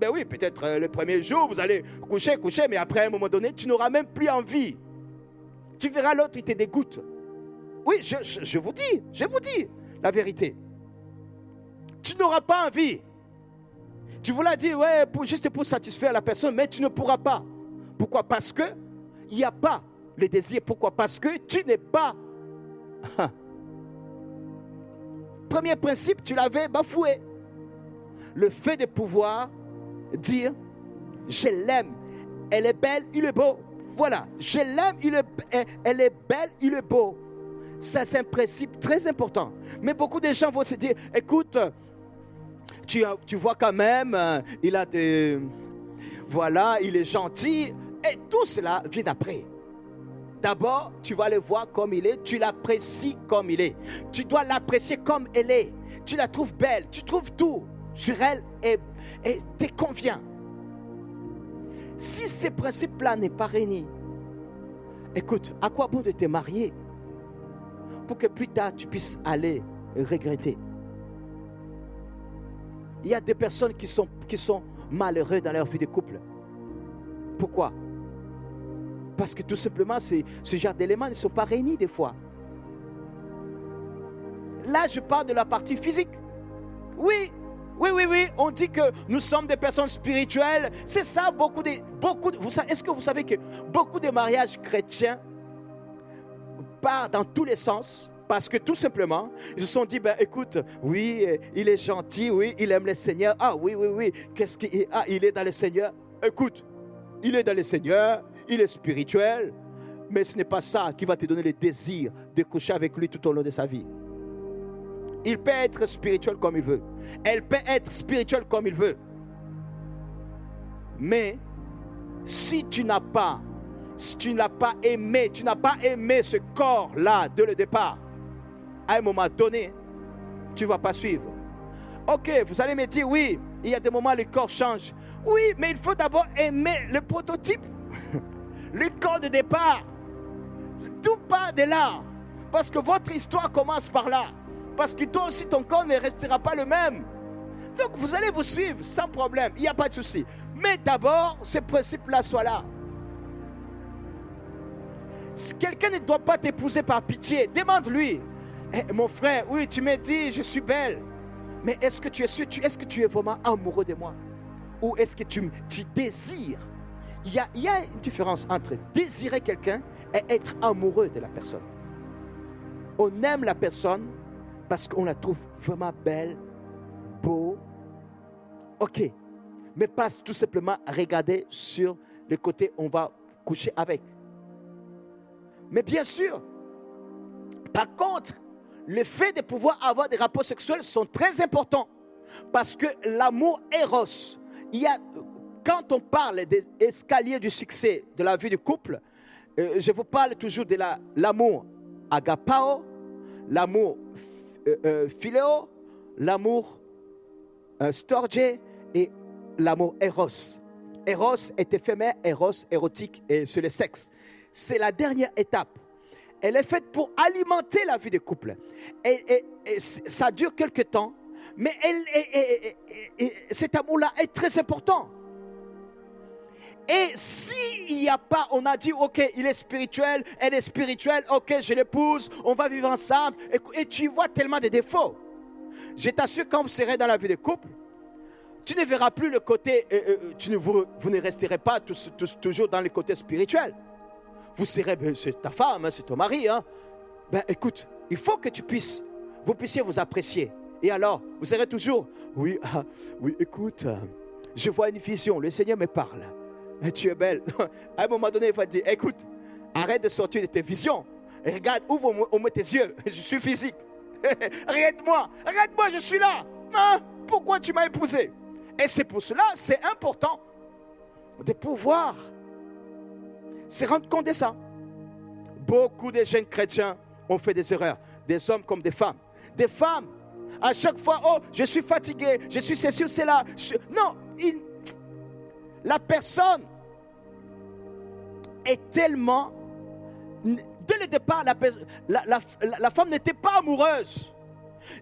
Ben oui, peut-être le premier jour, vous allez coucher, mais après à un moment donné, tu n'auras même plus envie. Tu verras l'autre, il te dégoûte. Oui, je vous dis la vérité. Tu n'auras pas envie. Tu voulais dire, ouais, juste pour satisfaire la personne, mais tu ne pourras pas. Pourquoi? Parce que il n'y a pas le désir. Pourquoi? Parce que tu n'es pas... Premier principe, tu l'avais bafoué. Le fait de pouvoir dire, je l'aime, elle est belle, il est beau. Voilà, je l'aime, elle est belle, il est beau. Ça, c'est un principe très important. Mais beaucoup de gens vont se dire, écoute, tu vois quand même, il a des... Voilà, il est gentil. Et tout cela vient après. D'abord, tu vas le voir comme il est, tu l'apprécies comme il est. Tu dois l'apprécier comme elle est. Tu la trouves belle, tu trouves tout sur elle et te convient. Si ces principes-là n'est pas réunis, écoute, à quoi bon de te marier pour que plus tard tu puisses aller regretter? Il y a des personnes qui sont malheureuses dans leur vie de couple. Pourquoi? Parce que tout simplement, ce genre d'éléments ne sont pas réunis des fois. Là, je parle de la partie physique. Oui, on dit que nous sommes des personnes spirituelles. C'est ça, est-ce que vous savez que beaucoup de mariages chrétiens partent dans tous les sens? Parce que tout simplement, ils se sont dit, écoute, oui, il est gentil, oui, il aime le Seigneur. Ah oui, il est dans le Seigneur. Écoute, il est dans le Seigneur, il est spirituel, mais ce n'est pas ça qui va te donner le désir de coucher avec lui tout au long de sa vie. Il peut être spirituel comme il veut. Elle peut être spirituelle comme il veut. Mais si tu n'as pas aimé ce corps-là dès le départ, à un moment donné, tu ne vas pas suivre. Ok, vous allez me dire, oui, il y a des moments où le corps change. Oui, mais il faut d'abord aimer le prototype. Le corps de départ. Tout part de là. Parce que votre histoire commence par là. Parce que toi aussi, ton corps ne restera pas le même. Donc, vous allez vous suivre sans problème. Il n'y a pas de souci. Mais d'abord, ce principe-là soit là. Quelqu'un ne doit pas t'épouser par pitié. Demande-lui. Mon frère, oui, tu me dis, je suis belle. Mais est-ce que tu es sûr, est-ce que tu es vraiment amoureux de moi? Ou est-ce que tu désires? Il y a une différence entre désirer quelqu'un et être amoureux de la personne. On aime la personne parce qu'on la trouve vraiment belle, beau. Ok. Mais pas tout simplement regarder sur le côté on va coucher avec. Mais bien sûr, par contre, le fait de pouvoir avoir des rapports sexuels sont très importants. Parce que l'amour éros, quand on parle des escaliers du succès de la vie du couple, je vous parle toujours de l'amour agapao, l'amour philéo, l'amour storge et l'amour éros. Éros est éphémère, éros érotique et sur le sexe. C'est la dernière étape. Elle est faite pour alimenter la vie de couple. Et ça dure quelque temps, mais cet amour-là est très important. Et s'il n'y a pas, on a dit, ok, il est spirituel, elle est spirituelle, ok, je l'épouse, on va vivre ensemble, et tu vois tellement de défauts. Je t'assure, quand vous serez dans la vie de couple, tu ne verras plus le côté, vous ne resterez pas toujours dans le côté spirituel. Vous serez, c'est ta femme, hein, c'est ton mari. Hein. Écoute, il faut que vous puissiez vous apprécier. Et alors, vous serez toujours, oui, écoute, je vois une vision, le Seigneur me parle. Et tu es belle. À un moment donné, il va te dire, écoute, arrête de sortir de tes visions. Et regarde, ouvre au moins tes yeux. Je suis physique. Regarde-moi, je suis là. Hein? Pourquoi tu m'as épousé? Et c'est pour cela, c'est important de pouvoir se rendre compte de ça. Beaucoup de jeunes chrétiens ont fait des erreurs, des hommes comme des femmes. Des femmes, à chaque fois, oh, je suis fatigué, je suis ceci ou cela. Non, la personne est tellement... Dès le départ, la femme n'était pas amoureuse.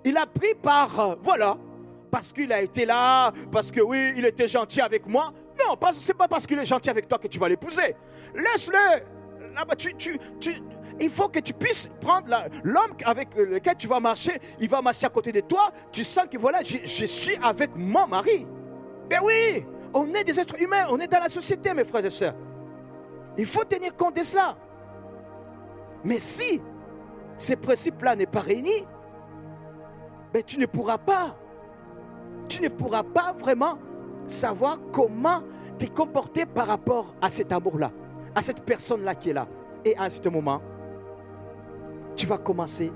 Il a pris par... voilà, parce qu'il a été là, parce que oui, il était gentil avec moi. Non, ce n'est pas parce qu'il est gentil avec toi que tu vas l'épouser. Laisse-le. là-bas, il faut que tu puisses prendre l'homme avec lequel tu vas marcher. Il va marcher à côté de toi. Tu sens que voilà, je suis avec mon mari. Ben oui, on est des êtres humains, on est dans la société, mes frères et sœurs. Il faut tenir compte de cela. Mais si ces principes-là n'est pas réunis, ben tu ne pourras pas vraiment savoir comment te comporter par rapport à cet amour-là, à cette personne-là qui est là. Et à ce moment, tu vas commencer,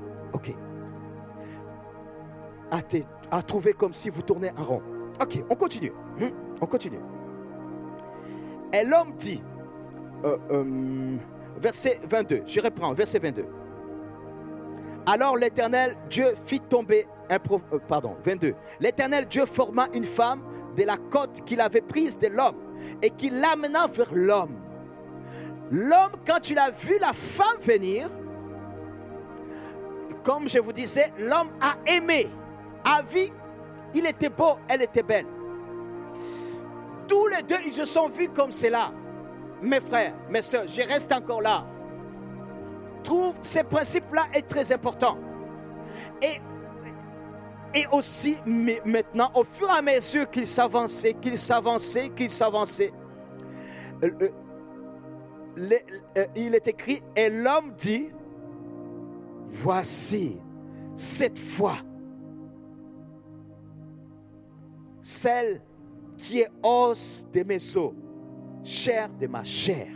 à trouver comme si vous tournez en rond. Ok, on continue. Et l'homme dit, verset 22, je reprends, verset 22. Alors l'Éternel Dieu fit tomber 22. L'Éternel Dieu forma une femme de la côte qu'il avait prise de l'homme et qui l'amena vers l'homme. L'homme, quand il a vu la femme venir, comme je vous disais, l'homme a aimé, a vu, il était beau, elle était belle. Tous les deux, ils se sont vus comme cela. Mes frères, mes soeurs, je reste encore là. Trouve ces principes-là est très important. Et aussi, maintenant, au fur et à mesure qu'il s'avançait, il est écrit, et l'homme dit, voici, cette fois, celle qui est os de mes os, chair de ma chair.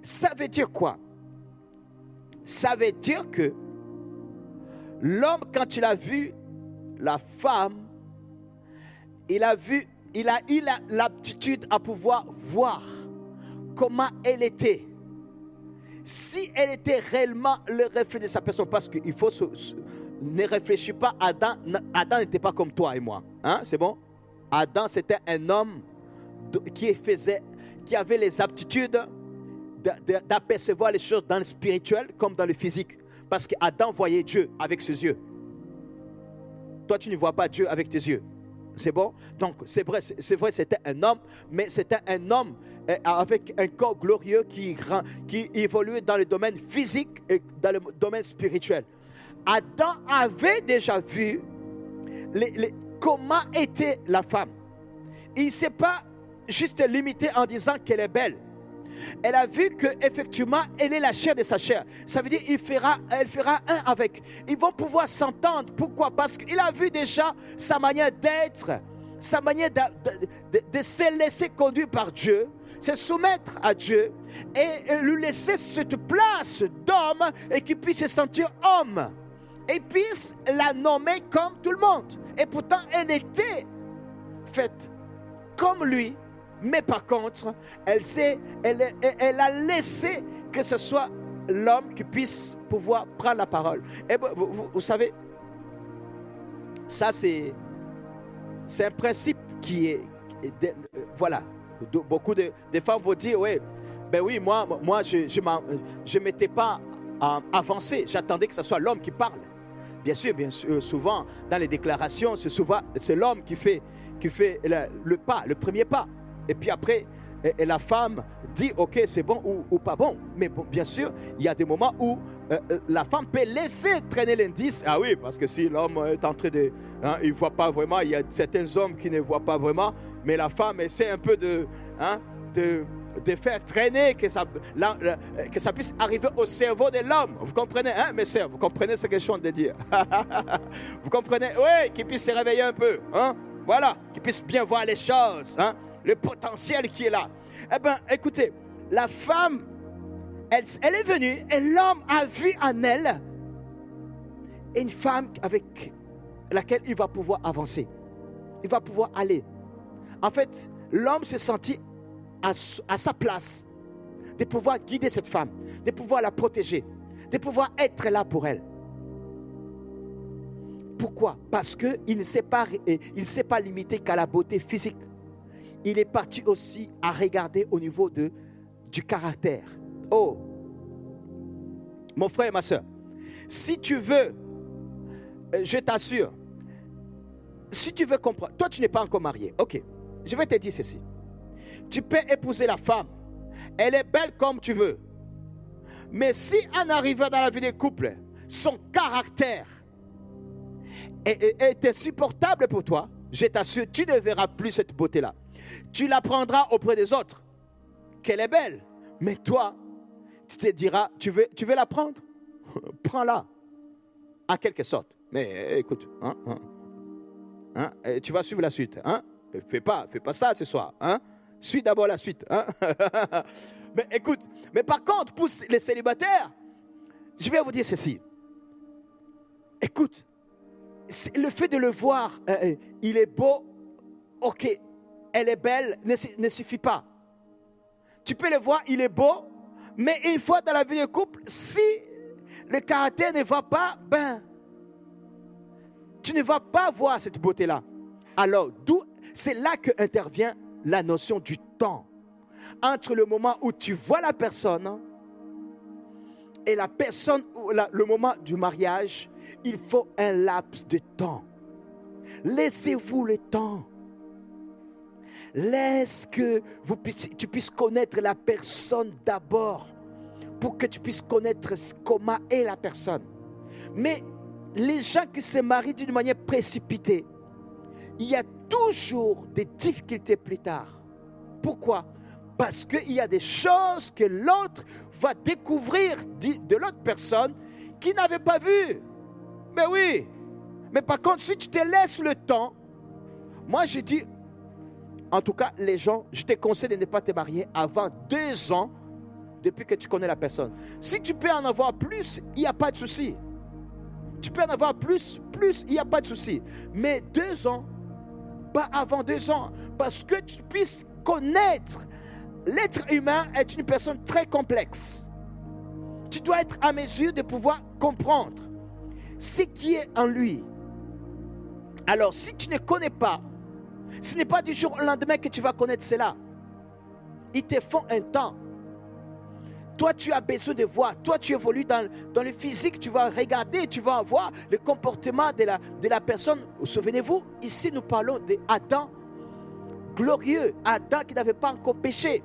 Ça veut dire quoi? Ça veut dire que l'homme, quand il a vu la femme, il a eu l'aptitude à pouvoir voir comment elle était. Si elle était réellement le reflet de sa personne, parce qu'il faut ne réfléchir pas, Adam n'était pas comme toi et moi. Hein, c'est bon? Adam, c'était un homme qui avait les aptitudes d'apercevoir les choses dans le spirituel comme dans le physique. Parce qu'Adam voyait Dieu avec ses yeux. Toi, tu ne vois pas Dieu avec tes yeux. C'est bon? Donc, c'est vrai, c'était un homme, mais c'était un homme avec un corps glorieux qui évoluait dans le domaine physique et dans le domaine spirituel. Adam avait déjà vu comment était la femme. Il ne s'est pas juste limité en disant qu'elle est belle. Elle a vu qu'effectivement, elle est la chair de sa chair. Ça veut dire qu'elle fera un avec. Ils vont pouvoir s'entendre. Pourquoi? Parce qu'il a vu déjà sa manière d'être, sa manière de se laisser conduire par Dieu, se soumettre à Dieu et lui laisser cette place d'homme et qu'il puisse se sentir homme. Et puisse la nommer comme tout le monde. Et pourtant, elle était faite comme lui. Mais par contre, elle a laissé que ce soit l'homme qui puisse pouvoir prendre la parole. Et vous savez, ça c'est un principe qui est... voilà, beaucoup de femmes vont dire, oui, ben oui, moi je ne m'étais pas avancé, j'attendais que ce soit l'homme qui parle. Bien sûr, souvent, dans les déclarations, c'est l'homme qui fait le pas, le premier pas. Et puis après, la femme dit, ok, c'est bon ou pas bon. Mais bon, bien sûr, il y a des moments où la femme peut laisser traîner l'indice. Ah oui, parce que si l'homme est en train de... il ne voit pas vraiment, il y a certains hommes qui ne voient pas vraiment, mais la femme essaie un peu de faire traîner, que ça puisse arriver au cerveau de l'homme. Vous comprenez, hein, mes sœurs? Vous comprenez ce que je suis de dire? Vous comprenez? Oui, qu'il puisse se réveiller un peu. Hein? Voilà, qu'il puisse bien voir les choses. Hein? Le potentiel qui est là. Eh bien, écoutez, la femme, elle est venue et l'homme a vu en elle une femme avec laquelle il va pouvoir avancer. Il va pouvoir aller. En fait, l'homme s'est senti à sa place de pouvoir guider cette femme, de pouvoir la protéger, de pouvoir être là pour elle. Pourquoi? Parce qu'il ne s'est pas limité qu'à la beauté physique. Il est parti aussi à regarder au niveau du caractère. Oh, mon frère et ma soeur, si tu veux, je t'assure, si tu veux comprendre, toi tu n'es pas encore marié, ok, je vais te dire ceci. Tu peux épouser la femme, elle est belle comme tu veux, Mais si en arrivant dans la vie des couples, son caractère est insupportable pour toi, je t'assure, tu ne verras plus cette beauté-là. Tu la prendras auprès des autres, qu'elle est belle. Mais toi, tu te diras, tu veux la prendre? Prends-la, en quelque sorte. Mais écoute, tu vas suivre la suite. Fais pas ça ce soir. Suis d'abord la suite. Mais écoute, mais par contre, pour les célibataires, je vais vous dire ceci. Écoute, le fait de le voir, il est beau, ok, elle est belle, ne suffit pas. Tu peux le voir, il est beau, mais une fois dans la vie de couple, si le caractère ne va pas, tu ne vas pas voir cette beauté-là. Alors, c'est là que intervient la notion du temps. Entre le moment où tu vois la personne et la personne, le moment du mariage, il faut un laps de temps. Laissez-vous le temps. Laisse que tu puisses connaître la personne d'abord, pour que tu puisses connaître comment est la personne. Mais les gens qui se marient d'une manière précipitée, il y a toujours des difficultés plus tard. Pourquoi? Parce qu'il y a des choses que l'autre va découvrir de l'autre personne qu'il n'avait pas vues. Mais oui. Mais par contre, si tu te laisses le temps, moi je dis, en tout cas, les gens, je te conseille de ne pas te marier avant 2 ans depuis que tu connais la personne. Si tu peux en avoir plus, il n'y a pas de souci. Tu peux en avoir plus, il n'y a pas de souci. Mais 2 ans, pas avant 2 ans, parce que tu puisses connaître. L'être humain est une personne très complexe. Tu dois être à mesure de pouvoir comprendre ce qui est en lui. Alors, si tu ne connais pas, ce n'est pas du jour au lendemain que tu vas connaître cela. Ils te font un temps. Toi, tu as besoin de voir. Toi, tu évolues dans le physique. Tu vas regarder, tu vas voir le comportement de la personne. Souvenez-vous, ici, nous parlons d'Adam glorieux. Adam qui n'avait pas encore péché.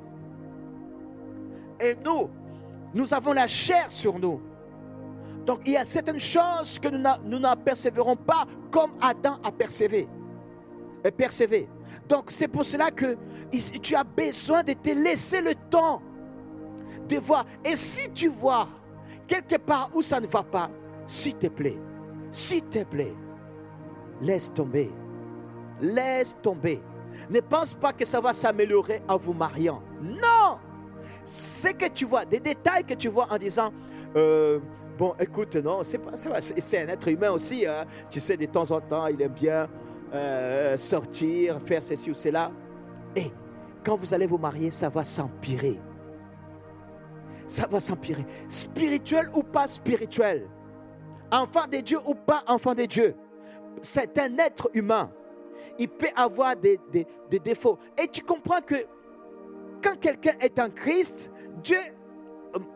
Et nous avons la chair sur nous. Donc, il y a certaines choses que nous n'apercevrons pas comme Adam a persévé. Donc, c'est pour cela que tu as besoin de te laisser le temps de voir. Et si tu vois quelque part où ça ne va pas, s'il te plaît, laisse tomber. Laisse tomber. Ne pense pas que ça va s'améliorer en vous mariant. Non! Ce que tu vois, des détails que tu vois en disant, bon, écoute, non, c'est un être humain aussi. Tu sais, de temps en temps, il aime bien sortir, faire ceci ou cela. Et quand vous allez vous marier, ça va s'empirer. Ça va s'empirer. Spirituel ou pas spirituel. Enfant de Dieu ou pas enfant de Dieu. C'est un être humain. Il peut avoir des défauts. Et tu comprends que quand quelqu'un est en Christ, Dieu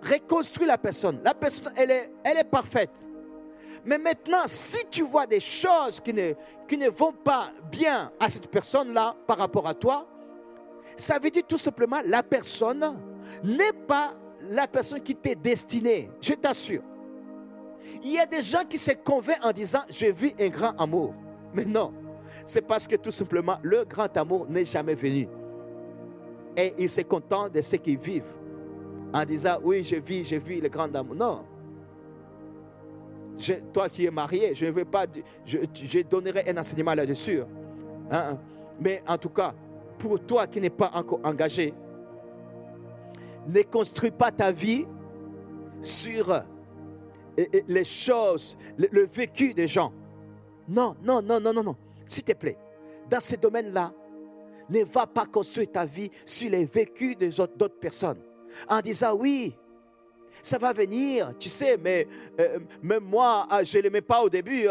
reconstruit la personne. La personne, elle est parfaite. Mais maintenant, si tu vois des choses qui ne vont pas bien à cette personne-là par rapport à toi, ça veut dire tout simplement la personne n'est pas la personne qui t'est destinée. Je t'assure. Il y a des gens qui se convainquent en disant « je vis un grand amour ». Mais non, c'est parce que tout simplement le grand amour n'est jamais venu. Et ils se contentent de ce qu'ils vivent en disant « oui, je vis le grand amour ». Non. Toi qui es marié, je ne veux pas, je donnerai un enseignement là-dessus. Mais en tout cas, pour toi qui n'es pas encore engagé, ne construis pas ta vie sur les choses, le vécu des gens. Non. S'il te plaît, dans ce domaine-là, ne va pas construire ta vie sur les vécus d'autres personnes. En disant oui, ça va venir, tu sais, mais même moi, je ne l'aimais pas au début,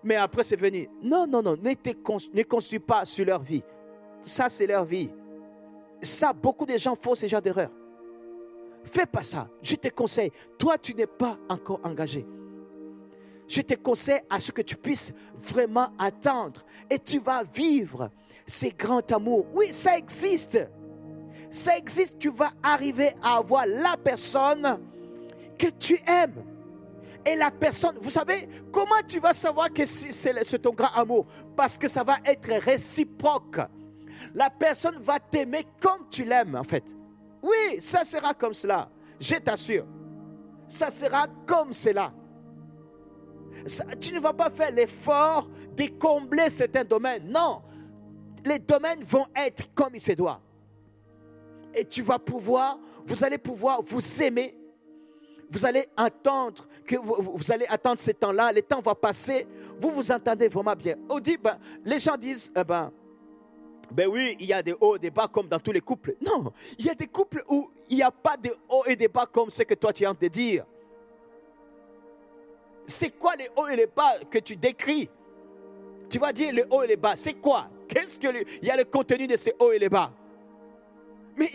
mais après c'est venu. Non, ne construis pas sur leur vie. Ça, c'est leur vie. Ça, beaucoup de gens font ce genre d'erreur. Fais pas ça. Je te conseille. Toi, tu n'es pas encore engagé. Je te conseille à ce que tu puisses vraiment attendre. Et tu vas vivre ces grands amours. Oui, ça existe. Ça existe. Tu vas arriver à avoir la personne que tu aimes. Et la personne, vous savez, comment tu vas savoir que c'est ton grand amour? Parce que ça va être réciproque. La personne va t'aimer comme tu l'aimes, en fait. Oui, ça sera comme cela. Je t'assure. Ça sera comme cela. Tu ne vas pas faire l'effort de combler certains domaines. Non. Les domaines vont être comme il se doit. Et vous allez pouvoir vous aimer. Vous allez attendre vous allez attendre ces temps-là. Les temps vont passer. Vous vous entendez vraiment bien. On dit, les gens disent, oui, il y a des hauts et des bas comme dans tous les couples. Non, il y a des couples où il n'y a pas de hauts et des bas comme ce que toi tu es en train de dire. C'est quoi les hauts et les bas que tu décris? Tu vas dire les hauts et les bas. C'est quoi? Il y a le contenu de ces hauts et les bas. Mais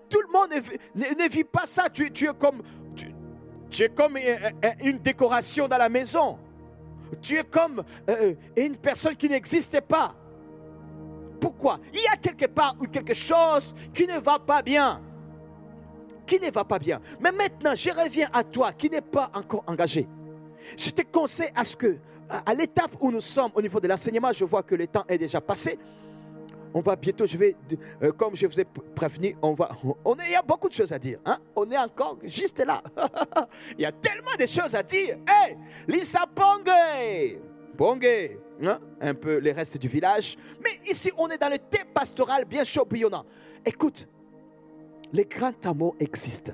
tout le monde ne vit pas ça. Tu es comme une décoration dans la maison. Tu es comme une personne qui n'existe pas. Pourquoi? Il y a quelque part ou quelque chose qui ne va pas bien. Qui ne va pas bien. Mais maintenant, je reviens à toi qui n'es pas encore engagé. Je te conseille à ce que, à l'étape où nous sommes au niveau de l'enseignement, je vois que le temps est déjà passé. On va bientôt, comme je vous ai prévenu, il y a beaucoup de choses à dire. Hein? On est encore juste là. Il y a tellement de choses à dire. Hey, Lisa Bongé. Bongé. Hein? Un peu les restes du village. Mais ici, on est dans le thé pastoral bien chaud, bouillonnant. Écoute, les grands amours existent.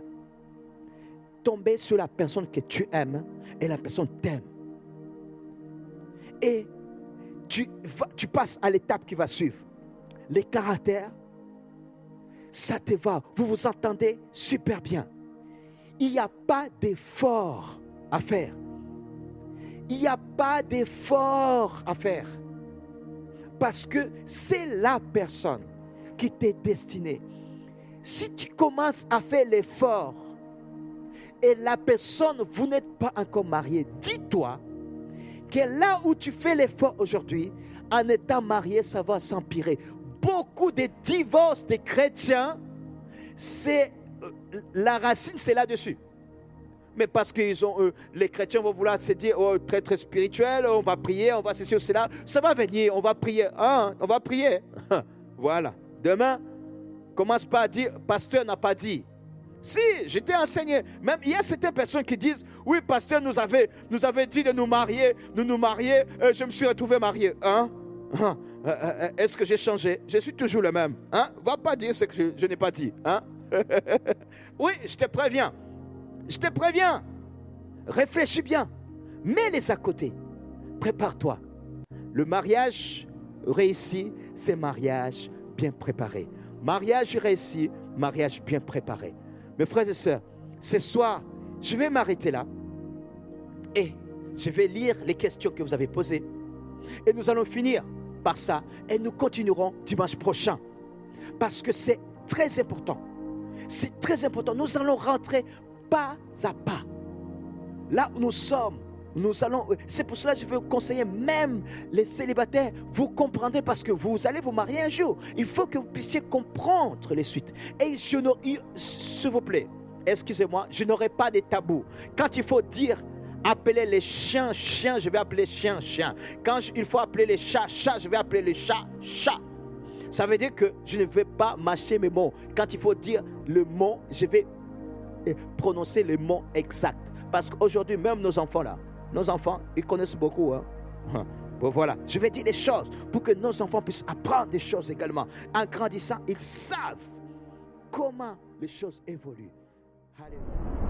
Tomber sur la personne que tu aimes et la personne t'aime. Et tu passes à l'étape qui va suivre. Les caractères, ça te va. Vous vous entendez super bien. Il n'y a pas d'effort à faire. Il n'y a pas d'effort à faire. Parce que c'est la personne qui t'est destinée. Si tu commences à faire l'effort et la personne, vous n'êtes pas encore marié, dis-toi que là où tu fais l'effort aujourd'hui, en étant marié, ça va s'empirer. Beaucoup de divorces des chrétiens, la racine, c'est là-dessus. Mais parce que les chrétiens vont vouloir se dire, oh, très très spirituel, on va prier, on va ceci ou cela. Ça va venir, on va prier. Hein, on va prier. Voilà. Demain, commence pas à dire, pasteur n'a pas dit. Si, je t'ai enseigné. Même il y a certaines personnes qui disent, oui, pasteur nous avait dit de nous marier, je me suis retrouvé marié. Hein? Est-ce que j'ai changé? Je suis toujours le même. Hein? Va pas dire ce que je n'ai pas dit. Hein? Oui, je te préviens. Je te préviens. Réfléchis bien. Mets-les à côté. Prépare-toi. Le mariage réussi, c'est mariage bien préparé. Mariage réussi, mariage bien préparé. Mes frères et sœurs, ce soir, je vais m'arrêter là. Et je vais lire les questions que vous avez posées. Et nous allons finir par ça. Et nous continuerons dimanche prochain. Parce que c'est très important. C'est très important. Nous allons rentrer pas à pas. Là où nous sommes, c'est pour cela que je veux vous conseiller, même les célibataires, vous comprendrez parce que vous allez vous marier un jour. Il faut que vous puissiez comprendre les suites. Et s'il vous plaît, excusez-moi, je n'aurai pas de tabou. Quand il faut dire, appeler les chiens, chiens, je vais appeler chiens, chiens. Quand il faut appeler les chats, chats, je vais appeler les chats, chats. Ça veut dire que je ne vais pas mâcher mes mots. Quand il faut dire le mot, je vais prononcer le mot exact. Parce qu'aujourd'hui, même nos enfants là, ils connaissent beaucoup. Hein? Bon, voilà, je vais dire les choses pour que nos enfants puissent apprendre des choses également. En grandissant, ils savent comment les choses évoluent. Alléluia.